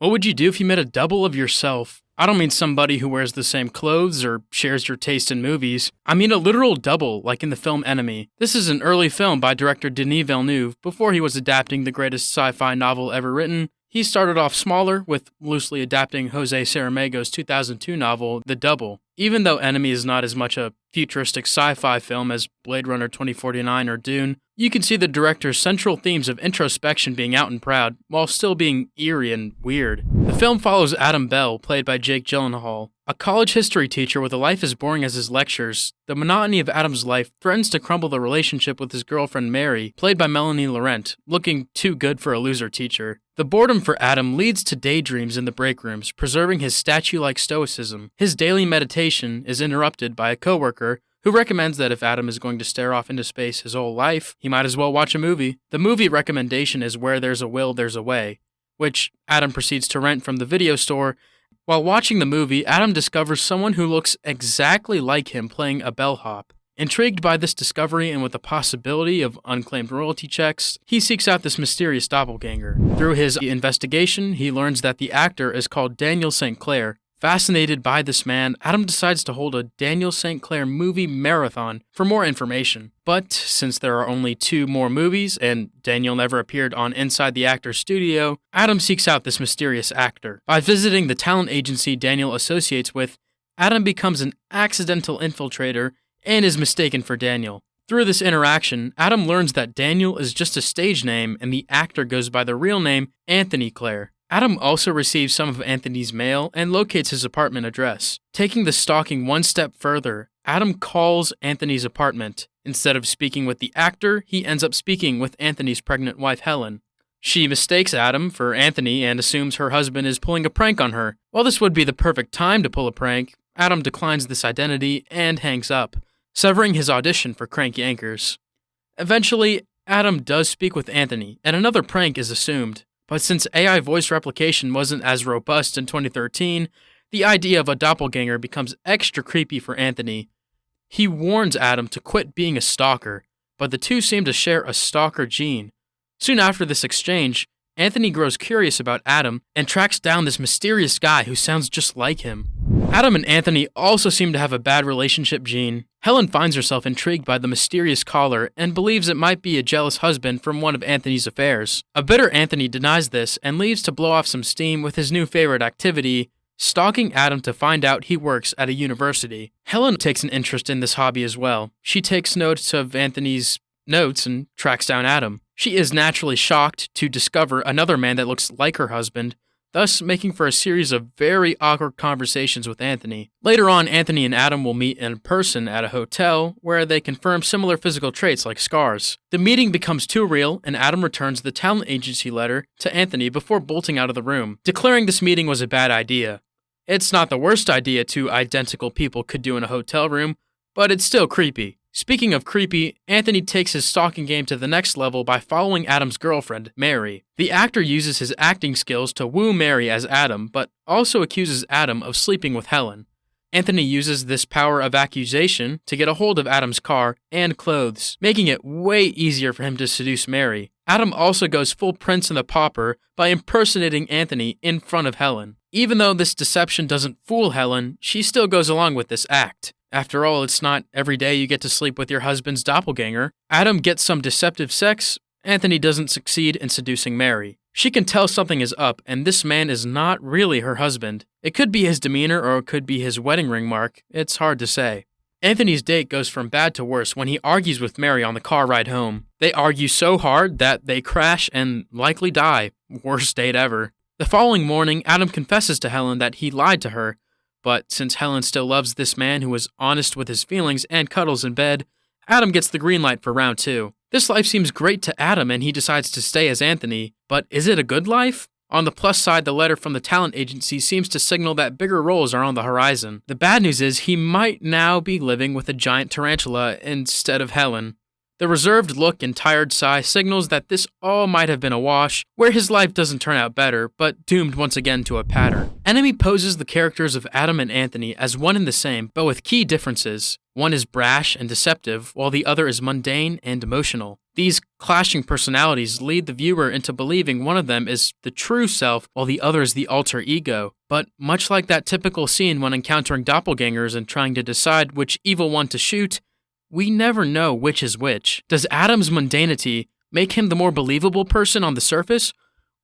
What would you do if you met a double of yourself? I don't mean somebody who wears the same clothes or shares your taste in movies. I mean a literal double, like in the film Enemy. This is an early film by director Denis Villeneuve before he was adapting the greatest sci-fi novel ever written. He started off smaller with loosely adapting Jose Saramago's 2002 novel, The Double. Even though Enemy is not as much a futuristic sci-fi film as Blade Runner 2049 or Dune, you can see the director's central themes of introspection being out and proud, while still being eerie and weird. The film follows Adam Bell, played by Jake Gyllenhaal, a college history teacher with a life as boring as his lectures. The monotony of Adam's life threatens to crumble the relationship with his girlfriend Mary, played by Melanie Laurent, looking too good for a loser teacher. The boredom for Adam leads to daydreams in the break rooms, preserving his statue-like stoicism. His daily meditation is interrupted by a coworker who recommends that if Adam is going to stare off into space his whole life, he might as well watch a movie. The movie recommendation is Where There's a Will, There's a Way, which Adam proceeds to rent from the video store. While watching the movie, Adam discovers someone who looks exactly like him playing a bellhop. Intrigued by this discovery and with the possibility of unclaimed royalty checks, he seeks out this mysterious doppelganger. Through his investigation, he learns that the actor is called Daniel St. Clair. Fascinated by this man, Adam decides to hold a Daniel St. Clair movie marathon for more information. But since there are only 2 more movies, and Daniel never appeared on Inside the Actor's Studio, Adam seeks out this mysterious actor. By visiting the talent agency Daniel associates with, Adam becomes an accidental infiltrator and is mistaken for Daniel. Through this interaction, Adam learns that Daniel is just a stage name and the actor goes by the real name Anthony Clair. Adam also receives some of Anthony's mail and locates his apartment address. Taking the stalking one step further, Adam calls Anthony's apartment. Instead of speaking with the actor, he ends up speaking with Anthony's pregnant wife, Helen. She mistakes Adam for Anthony and assumes her husband is pulling a prank on her. While this would be the perfect time to pull a prank, Adam declines this identity and hangs up, severing his audition for Cranky Anchors. Eventually, Adam does speak with Anthony, and another prank is assumed. But since AI voice replication wasn't as robust in 2013, the idea of a doppelganger becomes extra creepy for Anthony. He warns Adam to quit being a stalker, but the two seem to share a stalker gene. Soon after this exchange, Anthony grows curious about Adam and tracks down this mysterious guy who sounds just like him. Adam and Anthony also seem to have a bad relationship gene. Helen finds herself intrigued by the mysterious caller and believes it might be a jealous husband from one of Anthony's affairs. A bitter Anthony denies this and leaves to blow off some steam with his new favorite activity, stalking Adam to find out he works at a university. Helen takes an interest in this hobby as well. She takes notes of Anthony's notes and tracks down Adam. She is naturally shocked to discover another man that looks like her husband, thus making for a series of very awkward conversations with Anthony. Later on, Anthony and Adam will meet in person at a hotel where they confirm similar physical traits like scars. The meeting becomes too real, and Adam returns the talent agency letter to Anthony before bolting out of the room, declaring this meeting was a bad idea. It's not the worst idea 2 identical people could do in a hotel room, but it's still creepy. Speaking of creepy, Anthony takes his stalking game to the next level by following Adam's girlfriend, Mary. The actor uses his acting skills to woo Mary as Adam, but also accuses Adam of sleeping with Helen. Anthony uses this power of accusation to get a hold of Adam's car and clothes, making it way easier for him to seduce Mary. Adam also goes full Prince and the Pauper by impersonating Anthony in front of Helen. Even though this deception doesn't fool Helen, she still goes along with this act. After all, it's not every day you get to sleep with your husband's doppelganger. Adam gets some deceptive sex. Anthony doesn't succeed in seducing Mary. She can tell something is up, and this man is not really her husband. It could be his demeanor or it could be his wedding ring mark. It's hard to say. Anthony's date goes from bad to worse when he argues with Mary on the car ride home. They argue so hard that they crash and likely die. Worst date ever. The following morning, Adam confesses to Helen that he lied to her. But since Helen still loves this man who is honest with his feelings and cuddles in bed, Adam gets the green light for round 2. This life seems great to Adam and he decides to stay as Anthony, but is it a good life? On the plus side, the letter from the talent agency seems to signal that bigger roles are on the horizon. The bad news is he might now be living with a giant tarantula instead of Helen. The reserved look and tired sigh signals that this all might have been a wash, where his life doesn't turn out better, but doomed once again to a pattern. Enemy poses the characters of Adam and Anthony as one and the same, but with key differences. One is brash and deceptive, while the other is mundane and emotional. These clashing personalities lead the viewer into believing one of them is the true self, while the other is the alter ego. But much like that typical scene when encountering doppelgangers and trying to decide which evil one to shoot, we never know which is which. Does Adam's mundanity make him the more believable person on the surface,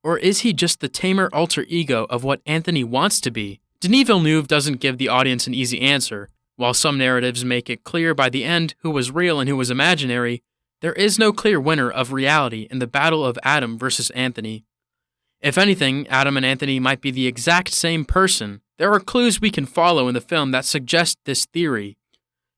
or is he just the tamer alter ego of what Anthony wants to be? Denis Villeneuve doesn't give the audience an easy answer. While some narratives make it clear by the end who was real and who was imaginary, there is no clear winner of reality in the battle of Adam versus Anthony. If anything, Adam and Anthony might be the exact same person. There are clues we can follow in the film that suggest this theory.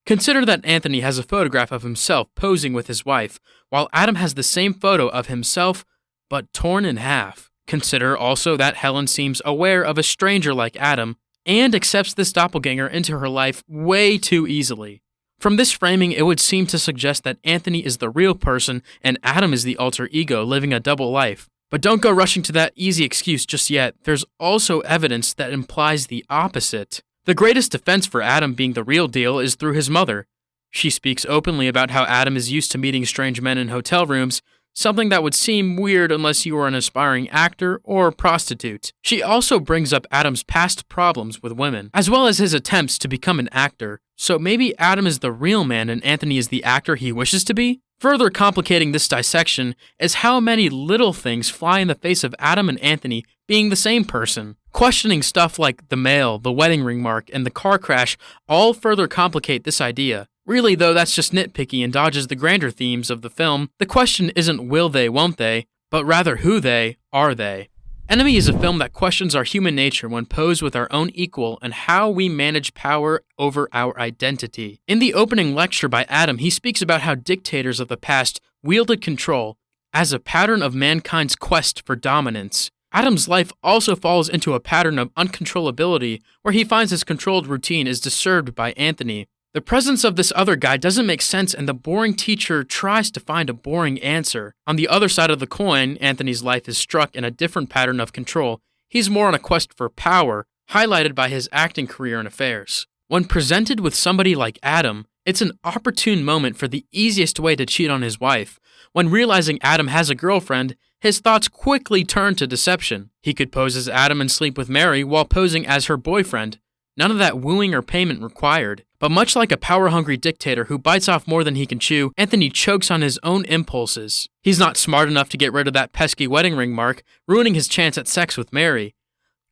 Consider that Anthony has a photograph of himself posing with his wife, while Adam has the same photo of himself, but torn in half. Consider also that Helen seems aware of a stranger like Adam, and accepts this doppelganger into her life way too easily. From this framing, it would seem to suggest that Anthony is the real person and Adam is the alter ego living a double life. But don't go rushing to that easy excuse just yet. There's also evidence that implies the opposite. The greatest defense for Adam being the real deal is through his mother. She speaks openly about how Adam is used to meeting strange men in hotel rooms, something that would seem weird unless you were an aspiring actor or prostitute. She also brings up Adam's past problems with women, as well as his attempts to become an actor. So maybe Adam is the real man and Anthony is the actor he wishes to be? Further complicating this dissection is how many little things fly in the face of Adam and Anthony being the same person. Questioning stuff like the mail, the wedding ring mark, and the car crash all further complicate this idea. Really, though, that's just nitpicky and dodges the grander themes of the film. The question isn't will they, won't they, but rather who they, are they. Enemy is a film that questions our human nature when posed with our own equal and how we manage power over our identity. In the opening lecture by Adam, he speaks about how dictators of the past wielded control as a pattern of mankind's quest for dominance. Adam's life also falls into a pattern of uncontrollability where he finds his controlled routine is disturbed by Anthony. The presence of this other guy doesn't make sense, and the boring teacher tries to find a boring answer. On the other side of the coin, Anthony's life is struck in a different pattern of control. He's more on a quest for power, highlighted by his acting career and affairs. When presented with somebody like Adam, it's an opportune moment for the easiest way to cheat on his wife. When realizing Adam has a girlfriend, his thoughts quickly turn to deception. He could pose as Adam and sleep with Mary while posing as her boyfriend. None of that wooing or payment required. But much like a power-hungry dictator who bites off more than he can chew, Anthony chokes on his own impulses. He's not smart enough to get rid of that pesky wedding ring mark, ruining his chance at sex with Mary.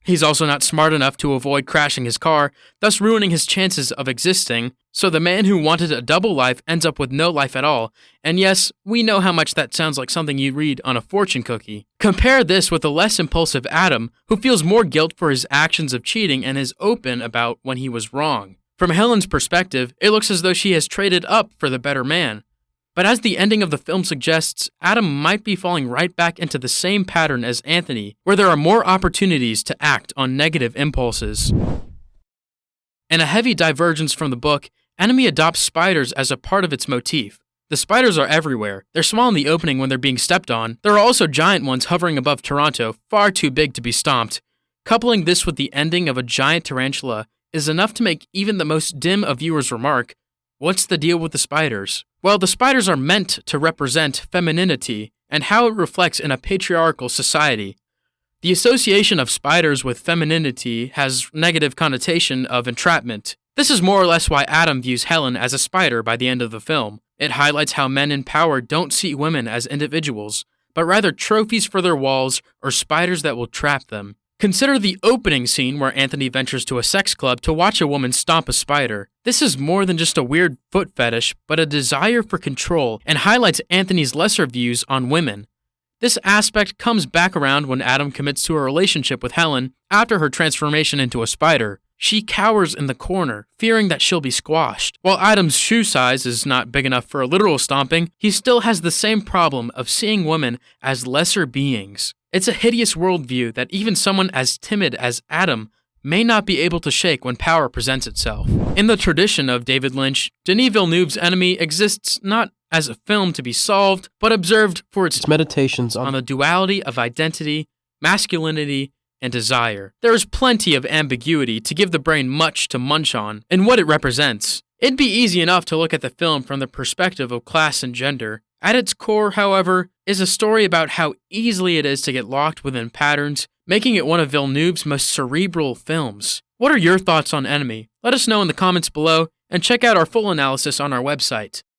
He's also not smart enough to avoid crashing his car, thus ruining his chances of existing. So the man who wanted a double life ends up with no life at all. And yes, we know how much that sounds like something you read on a fortune cookie. Compare this with the less impulsive Adam, who feels more guilt for his actions of cheating and is open about when he was wrong. From Helen's perspective, it looks as though she has traded up for the better man. But as the ending of the film suggests, Adam might be falling right back into the same pattern as Anthony, where there are more opportunities to act on negative impulses. In a heavy divergence from the book, Enemy adopts spiders as a part of its motif. The spiders are everywhere. They're small in the opening when they're being stepped on. There are also giant ones hovering above Toronto, far too big to be stomped. Coupling this with the ending of a giant tarantula is enough to make even the most dim of viewers remark, what's the deal with the spiders? Well, the spiders are meant to represent femininity and how it reflects in a patriarchal society. The association of spiders with femininity has negative connotation of entrapment. This is more or less why Adam views Helen as a spider by the end of the film. It highlights how men in power don't see women as individuals, but rather trophies for their walls or spiders that will trap them. Consider the opening scene where Anthony ventures to a sex club to watch a woman stomp a spider. This is more than just a weird foot fetish, but a desire for control, and highlights Anthony's lesser views on women. This aspect comes back around when Adam commits to a relationship with Helen after her transformation into a spider. She cowers in the corner, fearing that she'll be squashed. While Adam's shoe size is not big enough for a literal stomping, he still has the same problem of seeing women as lesser beings. It's a hideous worldview that even someone as timid as Adam may not be able to shake when power presents itself. In the tradition of David Lynch, Denis Villeneuve's Enemy exists not as a film to be solved, but observed for its meditations on the duality of identity, masculinity, and desire. There is plenty of ambiguity to give the brain much to munch on in what it represents. It'd be easy enough to look at the film from the perspective of class and gender. At its core, however, is a story about how easily it is to get locked within patterns, making it one of Villeneuve's most cerebral films. What are your thoughts on Enemy? Let us know in the comments below, and check out our full analysis on our website.